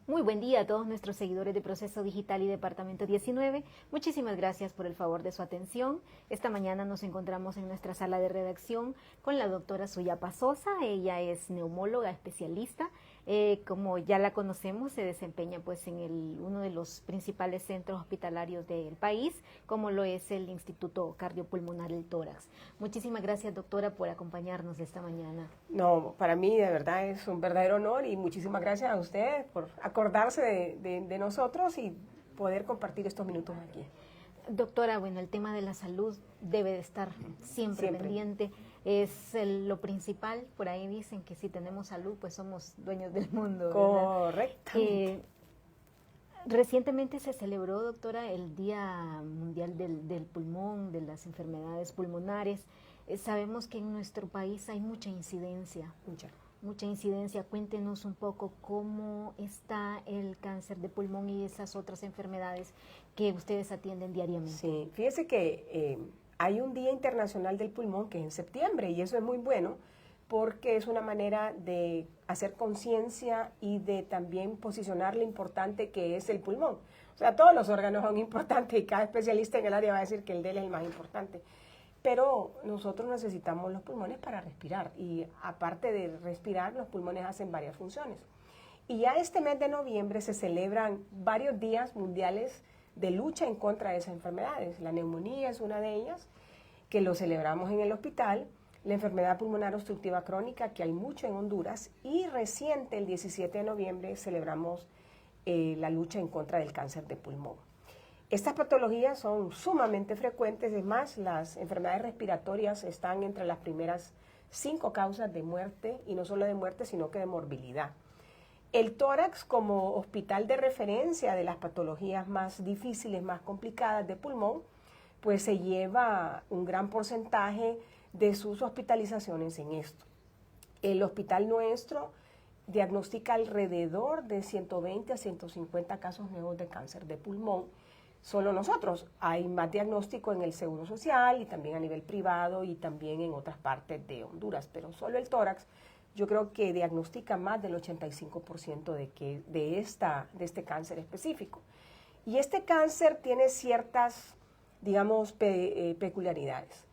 Muy buen día a todos nuestros seguidores de Proceso Digital y Departamento 19. Muchísimas gracias por el favor de su atención. Esta mañana nos encontramos en nuestra sala de redacción con la doctora Suyapa Sosa. Ella es neumóloga especialista. Como ya la conocemos, se desempeña pues en uno de los principales centros hospitalarios del país, como lo es el Instituto Cardiopulmonar del Tórax. Muchísimas gracias, doctora, por acompañarnos esta mañana. No, para mí de verdad es un verdadero honor y muchísimas gracias a usted por acordarse de nosotros y poder compartir estos minutos aquí. Doctora, bueno, el tema de la salud debe de estar siempre pendiente, es lo principal. Por ahí dicen que si tenemos salud, pues somos dueños del mundo, ¿verdad? Correctamente. Recientemente se celebró, doctora, el Día Mundial del Pulmón, de las enfermedades pulmonares. Sabemos que en nuestro país hay mucha incidencia. Mucha incidencia. Cuéntenos un poco cómo está el cáncer de pulmón y esas otras enfermedades que ustedes atienden diariamente. Sí, fíjese que hay un Día Internacional del Pulmón que es en septiembre y eso es muy bueno porque es una manera de hacer conciencia y de también posicionar lo importante que es el pulmón. O sea, todos los órganos son importantes y cada especialista en el área va a decir que el de él es el más importante. Pero nosotros necesitamos los pulmones para respirar y aparte de respirar, los pulmones hacen varias funciones. Y ya este mes de noviembre se celebran varios días mundiales de lucha en contra de esas enfermedades. La neumonía es una de ellas, que lo celebramos en el hospital, la enfermedad pulmonar obstructiva crónica, que hay mucho en Honduras, y reciente, el 17 de noviembre, celebramos la lucha en contra del cáncer de pulmón. Estas patologías son sumamente frecuentes, es más, las enfermedades respiratorias están entre las primeras 5 causas de muerte, y no solo de muerte, sino que de morbilidad. El tórax, como hospital de referencia de las patologías más difíciles, más complicadas de pulmón, pues se lleva un gran porcentaje de sus hospitalizaciones en esto. El hospital nuestro diagnostica alrededor de 120 a 150 casos nuevos de cáncer de pulmón. Solo nosotros, hay más diagnóstico en el Seguro Social y también a nivel privado y también en otras partes de Honduras, pero solo el tórax yo creo que diagnostica más del 85% de este cáncer específico. Y este cáncer tiene ciertas, digamos, peculiaridades.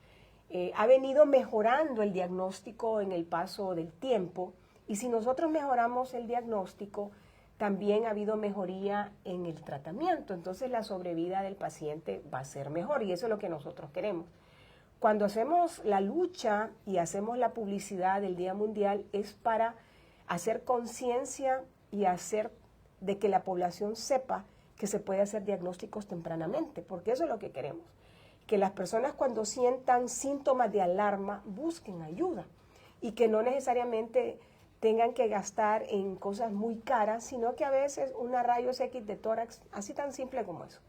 Ha venido mejorando el diagnóstico en el paso del tiempo y si nosotros mejoramos el diagnóstico, también ha habido mejoría en el tratamiento, entonces la sobrevida del paciente va a ser mejor y eso es lo que nosotros queremos. Cuando hacemos la lucha y hacemos la publicidad del Día Mundial es para hacer conciencia y hacer de que la población sepa que se puede hacer diagnósticos tempranamente, porque eso es lo que queremos, que las personas cuando sientan síntomas de alarma busquen ayuda y que no necesariamente tengan que gastar en cosas muy caras, sino que a veces una rayos X de tórax, así tan simple como eso,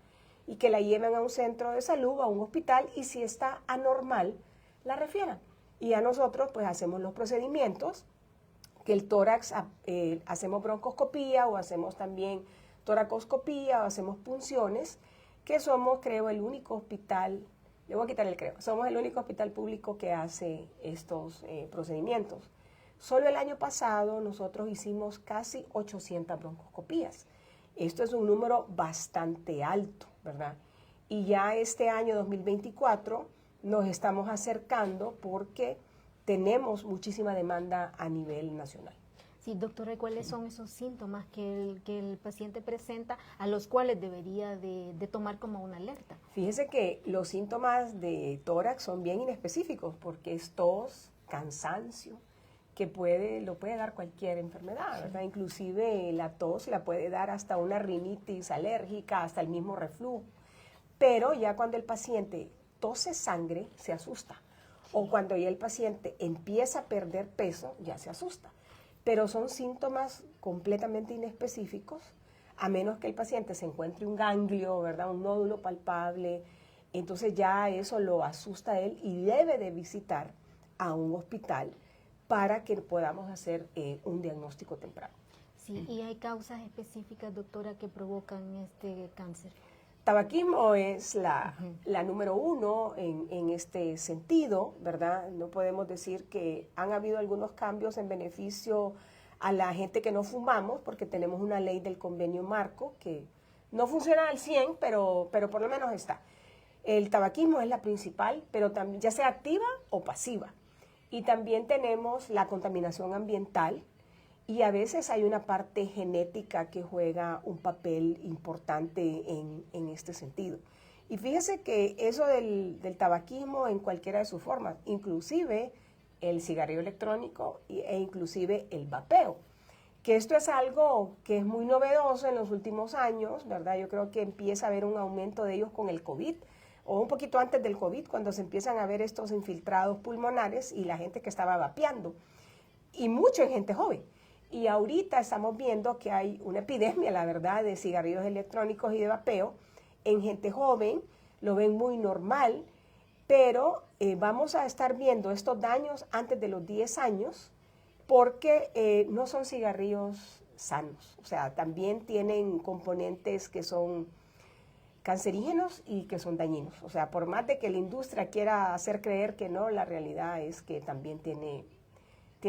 y que la lleven a un centro de salud, a un hospital, y si está anormal, la refieran. Y a nosotros pues hacemos los procedimientos, que el tórax, hacemos broncoscopía o hacemos también toracoscopía o hacemos punciones, que somos, creo, el único hospital, le voy a quitar el creo, somos el único hospital público que hace estos procedimientos. Solo el año pasado nosotros hicimos casi 800 broncoscopías. Esto es un número bastante alto, ¿verdad? Y ya este año 2024 nos estamos acercando porque tenemos muchísima demanda a nivel nacional. Sí, doctora, ¿cuáles son esos síntomas que el paciente presenta a los cuales debería de tomar como una alerta? Fíjese que los síntomas de tórax son bien inespecíficos porque es tos, cansancio, que lo puede dar cualquier enfermedad, ¿verdad? Inclusive la tos la puede dar hasta una rinitis alérgica, hasta el mismo reflujo. Pero ya cuando el paciente tose sangre, se asusta. O cuando ya el paciente empieza a perder peso, ya se asusta. Pero son síntomas completamente inespecíficos, a menos que el paciente se encuentre un ganglio, ¿verdad? Un nódulo palpable. Entonces ya eso lo asusta a él y debe de visitar a un hospital para que podamos hacer un diagnóstico temprano. Sí, ¿y hay causas específicas, doctora, que provocan este cáncer? Tabaquismo es la número 1 en este sentido, ¿verdad? No podemos decir que han habido algunos cambios en beneficio a la gente que no fumamos, porque tenemos una ley del convenio marco que no funciona al 100, pero por lo menos está. El tabaquismo es la principal, pero también, ya sea activa o pasiva. Y también tenemos la contaminación ambiental, y a veces hay una parte genética que juega un papel importante en este sentido. Y fíjese que eso del tabaquismo en cualquiera de sus formas, inclusive el cigarrillo electrónico e inclusive el vapeo, que esto es algo que es muy novedoso en los últimos años, ¿verdad? Yo creo que empieza a haber un aumento de ellos con el COVID, o un poquito antes del COVID, cuando se empiezan a ver estos infiltrados pulmonares y la gente que estaba vapeando, y mucho en gente joven. Y ahorita estamos viendo que hay una epidemia, la verdad, de cigarrillos electrónicos y de vapeo en gente joven, lo ven muy normal, pero vamos a estar viendo estos daños antes de los 10 años porque no son cigarrillos sanos, o sea, también tienen componentes que son cancerígenos y que son dañinos. O sea, por más de que la industria quiera hacer creer que no, la realidad es que también tiene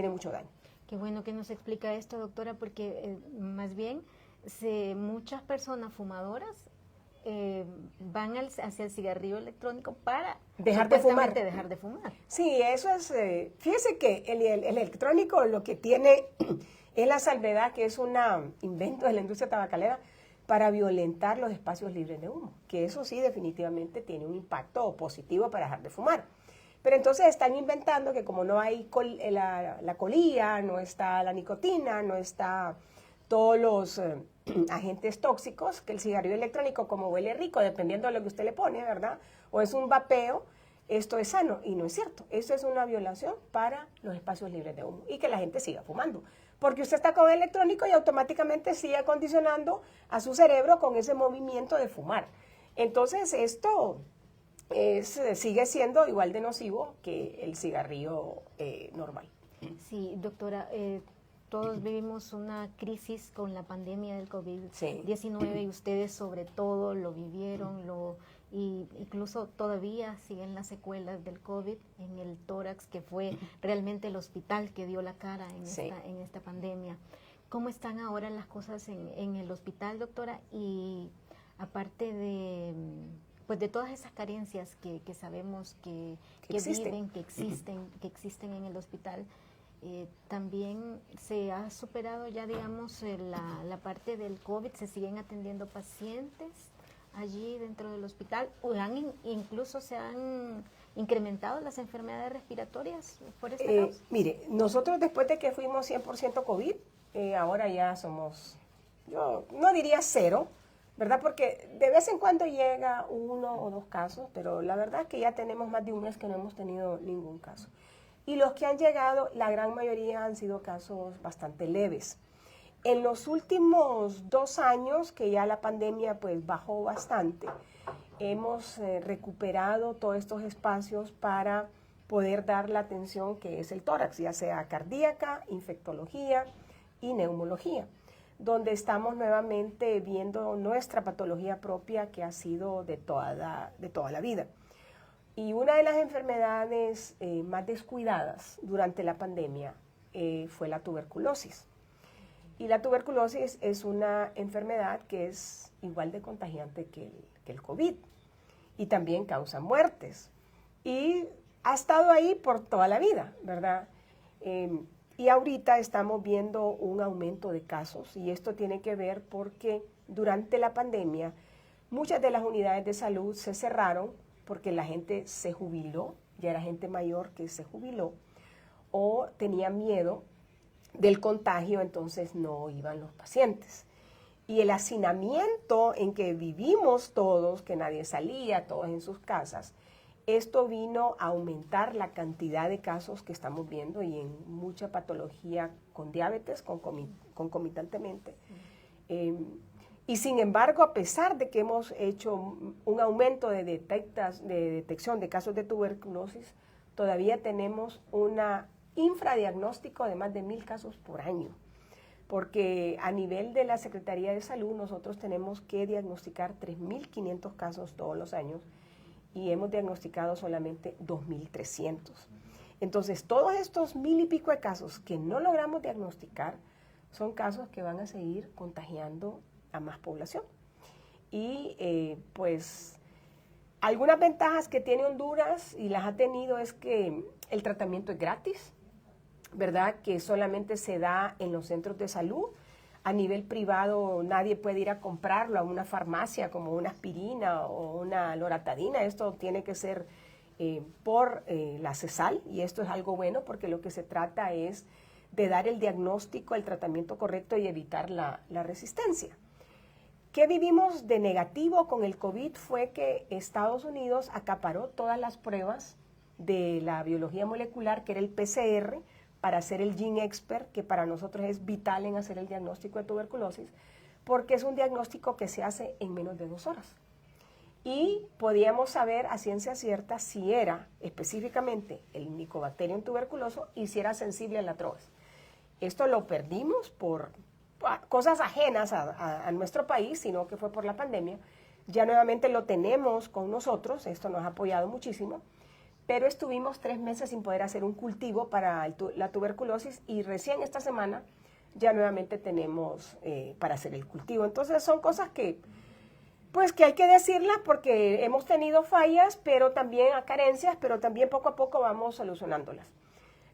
mucho daño. Qué bueno que nos explica esto, doctora, porque más bien muchas personas fumadoras van hacia el cigarrillo electrónico para dejar de fumar. Sí, eso es, fíjese que el electrónico lo que tiene es la salvedad que es un invento de la industria tabacalera para violentar los espacios libres de humo, que eso sí definitivamente tiene un impacto positivo para dejar de fumar. Pero entonces están inventando que como no hay la colilla, no está la nicotina, no está todos los agentes tóxicos, que el cigarrillo electrónico como huele rico, dependiendo de lo que usted le pone, ¿verdad? O es un vapeo, esto es sano, y no es cierto. Esto es una violación para los espacios libres de humo y que la gente siga fumando. Porque usted está con el electrónico y automáticamente sigue acondicionando a su cerebro con ese movimiento de fumar. Entonces esto sigue siendo igual de nocivo que el cigarrillo normal. Sí, doctora, todos vivimos una crisis con la pandemia del COVID-19 sí. Y ustedes sobre todo lo vivieron, y incluso todavía siguen las secuelas del COVID en el tórax, que fue realmente el hospital que dio la cara en esta pandemia. ¿Cómo están ahora las cosas en el hospital, doctora? Y aparte de todas esas carencias que sabemos que viven, que existen en el hospital, también se ha superado ya, digamos, la parte del COVID, se siguen atendiendo pacientes allí dentro del hospital, o incluso se han incrementado las enfermedades respiratorias por esta causa. Mire, nosotros después de que fuimos 100% COVID, ahora ya somos, yo no diría cero, ¿verdad? Porque de vez en cuando llega 1 o 2 casos, pero la verdad es que ya tenemos más de un mes que no hemos tenido ningún caso. Y los que han llegado, la gran mayoría han sido casos bastante leves. En los últimos 2 años, que ya la pandemia pues bajó bastante, hemos recuperado todos estos espacios para poder dar la atención que es el tórax, ya sea cardíaca, infectología y neumología, donde estamos nuevamente viendo nuestra patología propia que ha sido de toda la vida. Y una de las enfermedades más descuidadas durante la pandemia fue la tuberculosis. Y la tuberculosis es una enfermedad que es igual de contagiante que el COVID y también causa muertes. Y ha estado ahí por toda la vida, ¿verdad? Y ahorita estamos viendo un aumento de casos, y esto tiene que ver porque durante la pandemia muchas de las unidades de salud se cerraron porque la gente se jubiló, ya era gente mayor que se jubiló, o tenía miedo del contagio, entonces no iban los pacientes. Y el hacinamiento en que vivimos todos, que nadie salía, todos en sus casas, esto vino a aumentar la cantidad de casos que estamos viendo, y en mucha patología con diabetes concomitantemente. Y sin embargo, a pesar de que hemos hecho un aumento de detección de casos de tuberculosis, todavía tenemos una infradiagnóstico de más de 1,000 casos por año, porque a nivel de la Secretaría de Salud nosotros tenemos que diagnosticar 3,500 casos todos los años, y hemos diagnosticado solamente 2,300. Entonces, todos estos 1,000 y pico de casos que no logramos diagnosticar son casos que van a seguir contagiando a más población. Y pues algunas ventajas que tiene Honduras y las ha tenido es que el tratamiento es gratis, ¿verdad? Que solamente se da en los centros de salud. A nivel privado nadie puede ir a comprarlo a una farmacia como una aspirina o una loratadina. Esto tiene que ser por la CESAL, y esto es algo bueno porque lo que se trata es de dar el diagnóstico, el tratamiento correcto y evitar la resistencia. ¿Qué vivimos de negativo con el COVID? Fue que Estados Unidos acaparó todas las pruebas de la biología molecular, que era el PCR, para hacer el Gene Expert, que para nosotros es vital en hacer el diagnóstico de tuberculosis, porque es un diagnóstico que se hace en menos de 2 horas. Y podíamos saber a ciencia cierta si era específicamente el Mycobacterium tuberculoso y si era sensible a la TROAS. Esto lo perdimos por cosas ajenas a nuestro país, sino que fue por la pandemia. Ya nuevamente lo tenemos con nosotros, esto nos ha apoyado muchísimo, pero estuvimos 3 meses sin poder hacer un cultivo para la tuberculosis y recién esta semana ya nuevamente tenemos para hacer el cultivo. Entonces son cosas que hay que decirlas porque hemos tenido fallas, pero también carencias, pero también poco a poco vamos solucionándolas.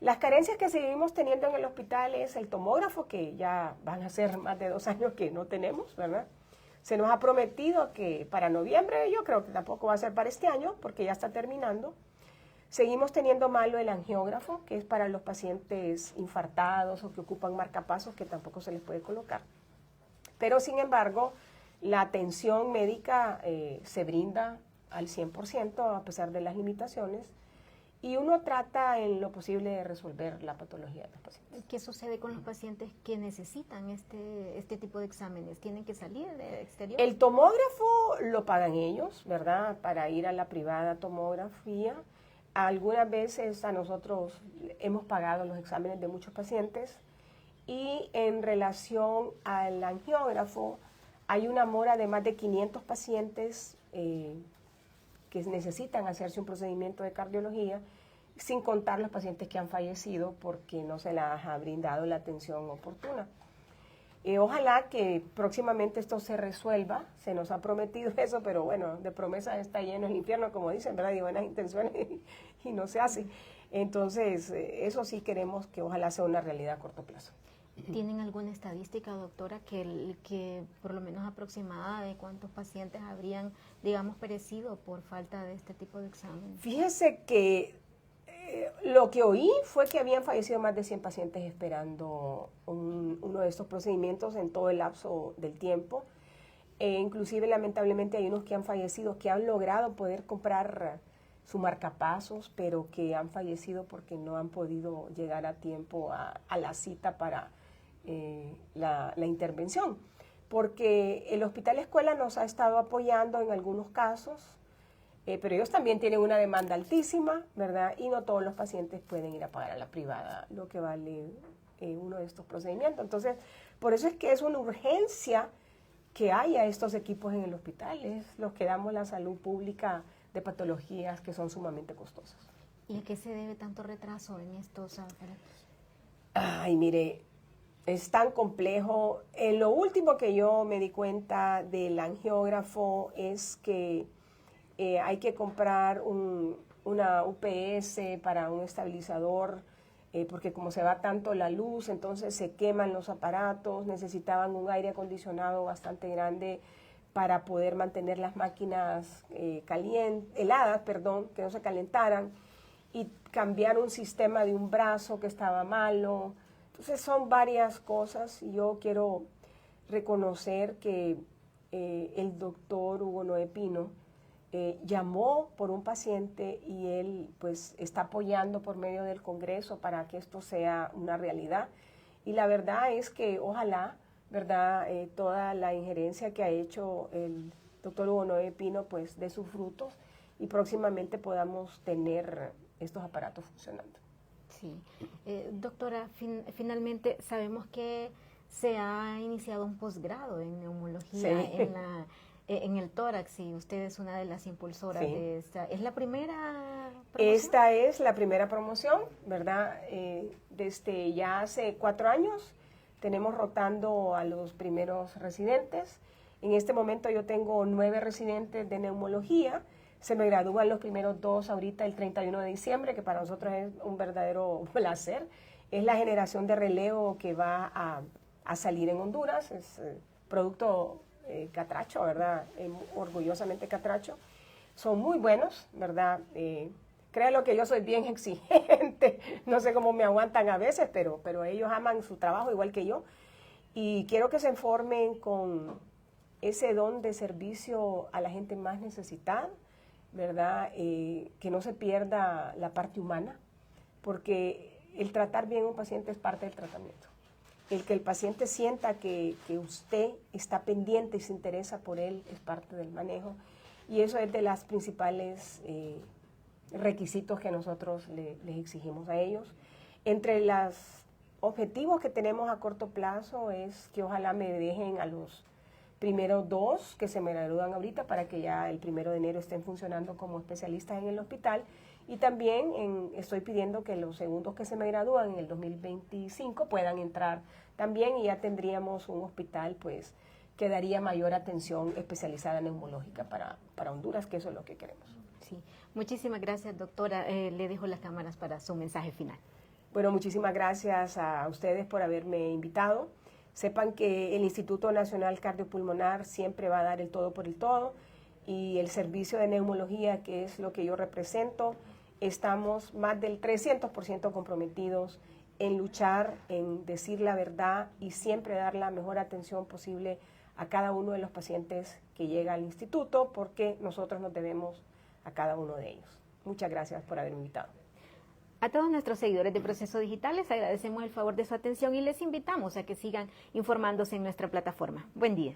Las carencias que seguimos teniendo en el hospital es el tomógrafo, que ya van a ser más de 2 años que no tenemos, ¿verdad? Se nos ha prometido que para noviembre, yo creo que tampoco va a ser para este año, porque ya está terminando. Seguimos teniendo malo el angiógrafo, que es para los pacientes infartados o que ocupan marcapasos, que tampoco se les puede colocar. Pero, sin embargo, la atención médica se brinda al 100% a pesar de las limitaciones. Y uno trata en lo posible de resolver la patología de los pacientes. ¿Qué sucede con los pacientes que necesitan este tipo de exámenes? ¿Tienen que salir del exterior? El tomógrafo lo pagan ellos, ¿verdad? Para ir a la privada tomografía. Algunas veces a nosotros hemos pagado los exámenes de muchos pacientes. Y en relación al angiógrafo, hay una mora de más de 500 pacientes que necesitan hacerse un procedimiento de cardiología, sin contar los pacientes que han fallecido porque no se les ha brindado la atención oportuna. Ojalá que próximamente esto se resuelva, se nos ha prometido eso, pero bueno, de promesas está lleno el infierno, como dicen, ¿verdad? Y buenas intenciones y no se hace. Entonces, eso sí queremos que ojalá sea una realidad a corto plazo. ¿Tienen alguna estadística, doctora, que por lo menos aproximada de cuántos pacientes habrían, digamos, perecido por falta de este tipo de examen? Fíjese que lo que oí fue que habían fallecido más de 100 pacientes esperando uno de estos procedimientos en todo el lapso del tiempo. Inclusive, lamentablemente, hay unos que han fallecido, que han logrado poder comprar su marcapasos, pero que han fallecido porque no han podido llegar a tiempo a la cita para la intervención, porque el Hospital Escuela nos ha estado apoyando en algunos casos, pero ellos también tienen una demanda altísima, ¿verdad? Y no todos los pacientes pueden ir a pagar a la privada lo que vale uno de estos procedimientos. Entonces, por eso es que es una urgencia que haya estos equipos en el hospital, es los que damos la salud pública de patologías que son sumamente costosas. ¿Y a qué se debe tanto retraso en estos aparatos? Ay, mire, es tan complejo. Lo último que yo me di cuenta del angiógrafo es que hay que comprar una UPS para un estabilizador, porque como se va tanto la luz, entonces se queman los aparatos, necesitaban un aire acondicionado bastante grande para poder mantener las máquinas heladas, que no se calentaran, y cambiar un sistema de un brazo que estaba malo. Entonces son varias cosas y yo quiero reconocer que el doctor Hugo Noé Pino llamó por un paciente y él pues está apoyando por medio del Congreso para que esto sea una realidad. Y la verdad es que ojalá, ¿verdad? Toda la injerencia que ha hecho el doctor Hugo Noé Pino pues dé sus frutos y próximamente podamos tener estos aparatos funcionando. Sí. Doctora, finalmente sabemos que se ha iniciado un posgrado en neumología sí. en el tórax y usted es una de las impulsoras sí. de esta. ¿Es la primera promoción? Esta es la primera promoción, ¿verdad? Desde ya hace 4 años tenemos rotando a los primeros residentes. En este momento yo tengo 9 residentes de neumología. Se me gradúan los primeros 2 ahorita el 31 de diciembre, que para nosotros es un verdadero placer. Es la generación de relevo que va a salir en Honduras. Es producto catracho, ¿verdad? Orgullosamente catracho. Son muy buenos, ¿verdad? Créanlo que yo soy bien exigente, no sé cómo me aguantan a veces, pero ellos aman su trabajo igual que yo. Y quiero que se informen con ese don de servicio a la gente más necesitada, ¿verdad? Que no se pierda la parte humana, porque el tratar bien a un paciente es parte del tratamiento. El que el paciente sienta que usted está pendiente y se interesa por él es parte del manejo. Y eso es de las principales requisitos que nosotros les exigimos a ellos. Entre los objetivos que tenemos a corto plazo es que ojalá me dejen a los primeros 2 que se me gradúan ahorita para que ya el 1 de enero estén funcionando como especialistas en el hospital. Y también estoy pidiendo que los segundos que se me gradúan en el 2025 puedan entrar también y ya tendríamos un hospital pues que daría mayor atención especializada neumológica para Honduras, que eso es lo que queremos. Sí, muchísimas gracias, doctora. Le dejo las cámaras para su mensaje final. Bueno, muchísimas gracias a ustedes por haberme invitado. Sepan que el Instituto Nacional Cardiopulmonar siempre va a dar el todo por el todo y el servicio de neumología, que es lo que yo represento, estamos más del 300% comprometidos en luchar, en decir la verdad y siempre dar la mejor atención posible a cada uno de los pacientes que llega al instituto, porque nosotros nos debemos a cada uno de ellos. Muchas gracias por haberme invitado. A todos nuestros seguidores de Proceso Digital les agradecemos el favor de su atención y les invitamos a que sigan informándose en nuestra plataforma. Buen día.